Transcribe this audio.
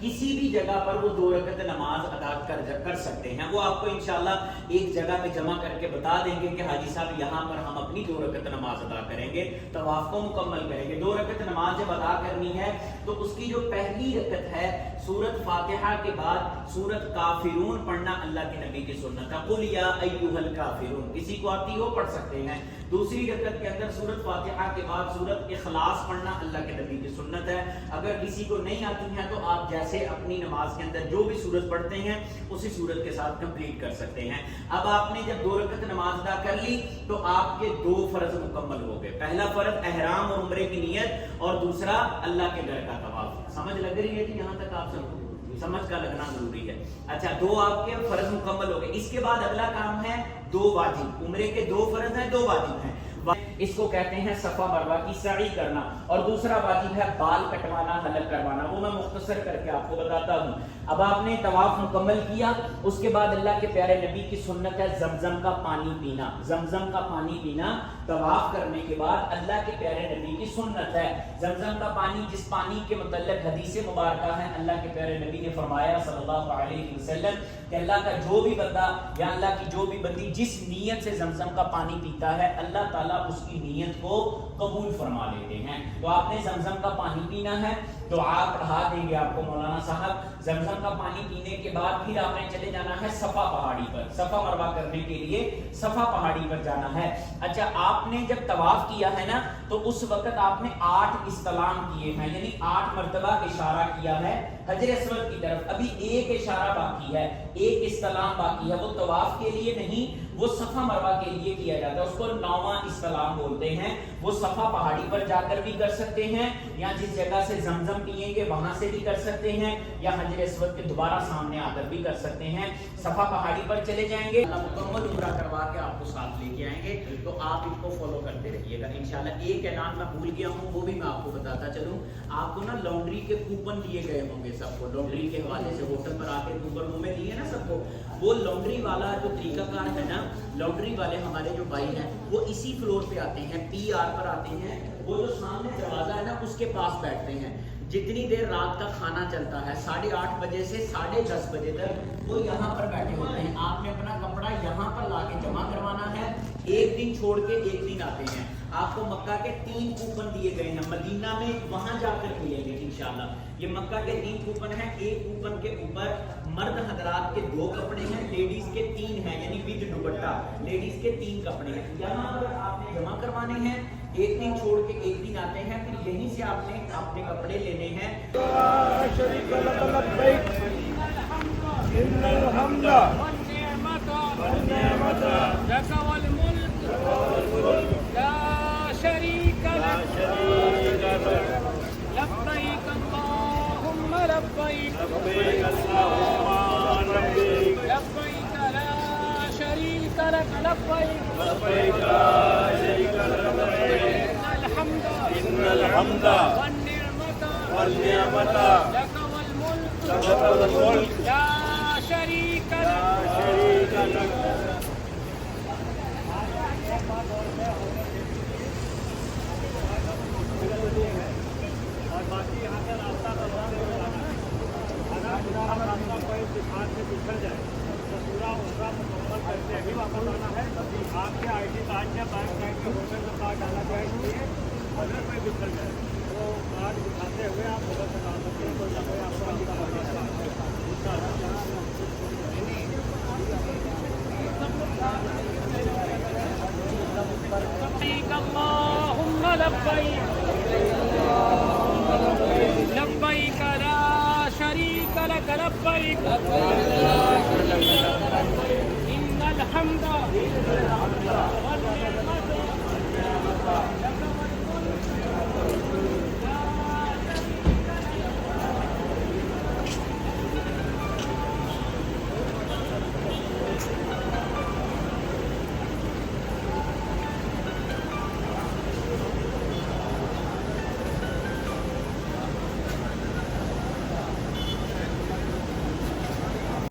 کسی بھی جگہ پر وہ 2 رکعت نماز ادا کر سکتے ہیں. وہ آپ کو انشاءاللہ ایک جگہ پہ جمع کر کے بتا دیں گے کہ حاجی صاحب یہاں پر ہم اپنی 2 رکعت نماز ادا کریں گے, طواف کو مکمل کریں گے. 2 رکعت نماز جب ادا کرنی ہے تو اس کی جو پہلی رکعت ہے سورۃ فاتحہ کے بعد سورۃ کافرون پڑھنا اللہ کے نبی کی سنت ہے. قل یا ایھا الکافرون, کسی کو آتی ہو پڑھ سکتے ہیں. دوسری رکعت کے اندر سورۃ فاتحہ کے بعد سورۃ اخلاص پڑھنا اللہ کے نبی کی سنت ہے. اگر کسی کو نہیں آتی ہے تو آپ جیسے اپنی نماز کے اندر جو بھی سورت پڑھتے ہیں اسی سورت کے ساتھ کمپلیٹ کر سکتے ہیں. اب آپ نے جب 2 رکعت نماز ادا کر لی تو آپ کے 2 فرض مکمل ہو گئے. پہلا فرض احرام اور عمرے کی نیت, اور دوسرا اللہ کے گھر کا طواف. سمجھ لگ رہی ہے کہ یہاں تک آپ سب سمجھ کا لگنا ضروری ہے. اچھا 2 آپ کے فرض مکمل ہو گئے. اس کے بعد اگلا کام ہے 2 واجب. عمرے کے 2 فرض ہیں, 2 واجب ہیں. اس کو کہتے ہیں صفا مروہ کی سعی کرنا, اور دوسرا واجب ہے بال کٹوانا, حلق کروانا. وہ میں مختصر کر کے آپ کو بتاتا ہوں. اب آپ نے طواف مکمل کیا, اس کے بعد اللہ کے پیارے نبی کی سنت ہے زمزم کا پانی پینا. زمزم کا پانی پینا طواف کرنے کے بعد اللہ کے پیارے نبی کی سنت ہے. زمزم کا پانی, جس پانی کے متعلق حدیث مبارکہ ہے, اللہ کے پیارے نبی نے فرمایا صلی اللہ علیہ وسلم کہ اللہ کا جو بھی بندہ یا اللہ کی جو بھی بندی جس نیت سے زمزم کا پانی پیتا ہے اللہ تعالیٰ اس کی نیت کو قبول فرما لیتے ہیں. تو آپ نے زمزم کا پانی پینا ہے, دعا پڑھا دیں گے آپ کو مولانا صاحب. زمزم کا پانی پینے کے بعد پھر آپ نے چلے جانا ہے صفا پہاڑی پر. صفا مروہ کرنے کے لیے صفا پہاڑی پر جانا ہے. اچھا آپ نے جب طواف کیا ہے نا تو اس وقت آپ نے 8 استلام کیے ہیں, یعنی 8 مرتبہ اشارہ کیا ہے حجر اسود کی طرف. ابھی ایک اشارہ باقی ہے, ایک استلام باقی ہے. وہ طواف کے لیے نہیں, وہ صفا مروہ کے لیے کیا جاتا ہے. اس کو 9واں استلام بولتے ہیں. وہ صفا پہاڑی پر جا کر بھی کر سکتے ہیں, یا جس جگہ سے زمزم پیئیں گے وہاں سے بھی کر سکتے ہیں, یا حجر اسود کے دوبارہ سامنے آ کر بھی کر سکتے ہیں. صفا پہاڑی پر چلے جائیں گے, مکمل عمرہ کروا کے آپ کو ساتھ لے کے آئیں گے. تو آپ ان کو فالو کرتے رہیے گا انشاءاللہ. ایک اعلان میں بھول گیا ہوں, وہ بھی میں آپ کو بتاتا چلوں. آپ کو نا لانڈری کے کوپن دیے گئے ہوں گے سب کو, لانڈری کے حوالے سے ہوٹل پر آ کے کوپن منہ میں دیے نا سب کو. وہ لانڈری والا جو طریقہ کار ہے نا, لانڈری والے ہمارے جو بھائی ہیں وہ اسی فلور پہ آتے ہیں, PR پر آتے ہیں. وہ جو سامنے دروازہ ہے نا اس کے پاس بیٹھتے ہیں. جتنی دیر رات کا کھانا چلتا ہے 8:30 بجے سے 10:30 بجے تک وہ یہاں پر بیٹھے ہوتے ہیں. آپ نے اپنا کپڑا یہاں پر لا کے جمع کروانا ہے. ایک دن چھوڑ کے ایک دن آتے ہیں. آپ کو مکہ کے 3 کوپن دیے گئے ہیں, مدینہ میں وہاں جا کر ملیں گے انشاءاللہ. یہ مکہ کے 3 کوپن ہیں. ایک کوپن کے اوپر مرد حضرات کے 2 کپڑے ہیں, لیڈیز کے 3 ہیں, یعنی ود دوپٹہ لیڈیز کے 3 کپڑے ہیں. یہاں پر آپ نے جمع کروانے ہیں. ایک دن چھوڑ کے ایک دن آتے ہیں, پھر یہیں سے آپ نے اپنے کپڑے لینے ہیں. لبيك اللهم لبيك لبيك لا شريك لك لبيك إن الحمد والنعمة لك والملك لا شريك لك. اور باقی یہاں کا راستہ راستہ کوئی دکان سے بچھڑ جائے تو پورا عمرہ مکمل کر کے ابھی واپس آنا ہے. آپ کے ID کارڈ یا بینک کے ہوٹل کا کارڈ ڈالا چاہیے. اگر کوئی بچھڑ جائے تو کارڈ دکھاتے ہوئے آپ ہوٹل سے ڈال سکتے ہیں. کوئی نہ کوئی آپ لبيك اللهم لبيك لبيك لا شريك لك لبيك إن الحمد والنعمة